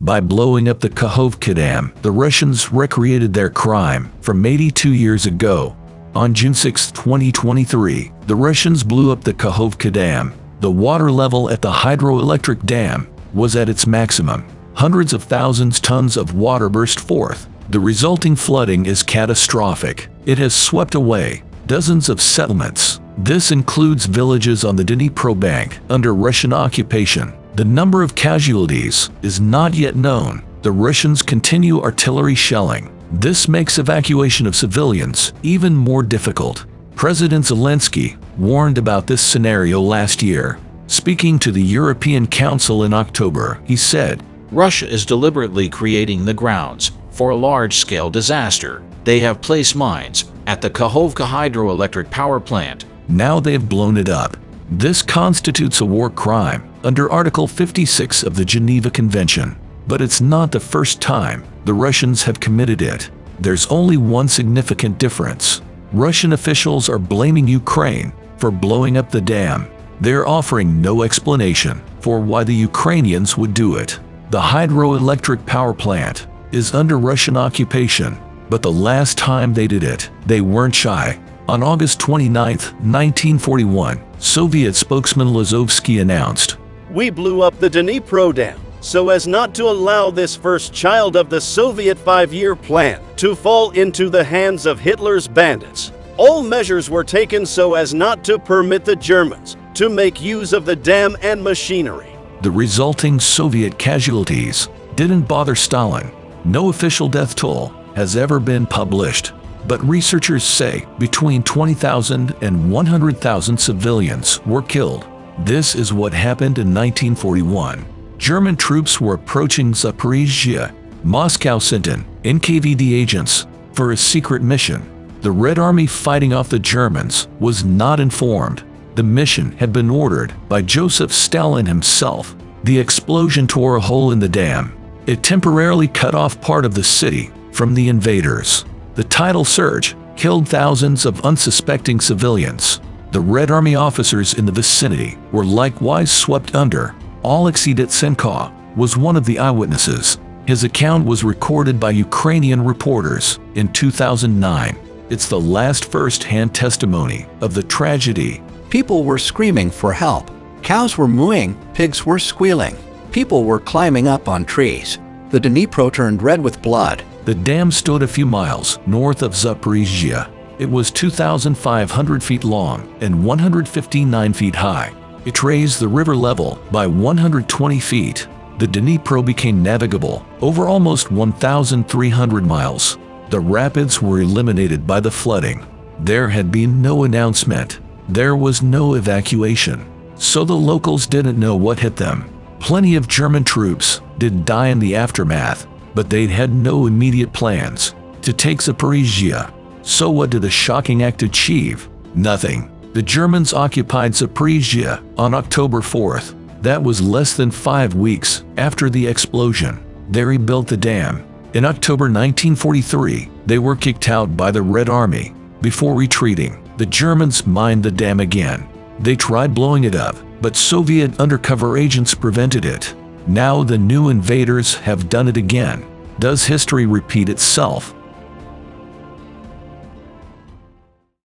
By blowing up the Kakhovka Dam, the Russians recreated their crime from 82 years ago. On June 6, 2023, the Russians blew up the Kakhovka Dam. The water level at the hydroelectric dam was at its maximum. Hundreds of thousands tons of water burst forth. The resulting flooding is catastrophic. It has swept away dozens of settlements. This includes villages on the Dnipro bank under Russian occupation. The number of casualties is not yet known. The Russians continue artillery shelling. This makes evacuation of civilians even more difficult. President Zelensky warned about this scenario last year. Speaking to the European Council in October, he said, "Russia is deliberately creating the grounds for a large-scale disaster. They have placed mines at the Kakhovka Hydroelectric Power Plant. Now they have blown it up. This constitutes a war crime under Article 56 of the Geneva Convention. But it's not the first time the Russians have committed it. There's only one significant difference. Russian officials are blaming Ukraine for blowing up the dam. They're offering no explanation for why the Ukrainians would do it. The hydroelectric power plant is under Russian occupation, but the last time they did it, they weren't shy. On August 29, 1941, Soviet spokesman Lazovsky announced, "We blew up the Dnipro Dam so as not to allow this first child of the Soviet 5-year plan to fall into the hands of Hitler's bandits. All measures were taken so as not to permit the Germans to make use of the dam and machinery." The resulting Soviet casualties didn't bother Stalin. No official death toll has ever been published, but researchers say between 20,000 and 100,000 civilians were killed. This is what happened in 1941. German troops were approaching Zaporizhzhia. Moscow sent in NKVD agents for a secret mission. The Red Army fighting off the Germans was not informed. The mission had been ordered by Joseph Stalin himself. The explosion tore a hole in the dam. It temporarily cut off part of the city from the invaders. The tidal surge killed thousands of unsuspecting civilians. The Red Army officers in the vicinity were likewise swept under. Alexei Ditsenko was one of the eyewitnesses. His account was recorded by Ukrainian reporters in 2009. It's the last first-hand testimony of the tragedy. People were screaming for help. Cows were mooing, pigs were squealing. People were climbing up on trees. The Dnipro turned red with blood. The dam stood a few miles north of Zaporizhzhia. It was 2,500 feet long and 159 feet high. It raised the river level by 120 feet. The Dnipro became navigable over almost 1,300 miles. The rapids were eliminated by the flooding. There had been no announcement. There was no evacuation. So the locals didn't know what hit them. Plenty of German troops did die in the aftermath, but they'd had no immediate plans to take Zaporizhzhia. So what did the shocking act achieve? Nothing. The Germans occupied Zaporizhzhia on October 4th. That was less than 5 weeks after the explosion. They rebuilt the dam. In October 1943, they were kicked out by the Red Army. Before retreating, the Germans mined the dam again. They tried blowing it up, but Soviet undercover agents prevented it. Now the new invaders have done it again. Does history repeat itself?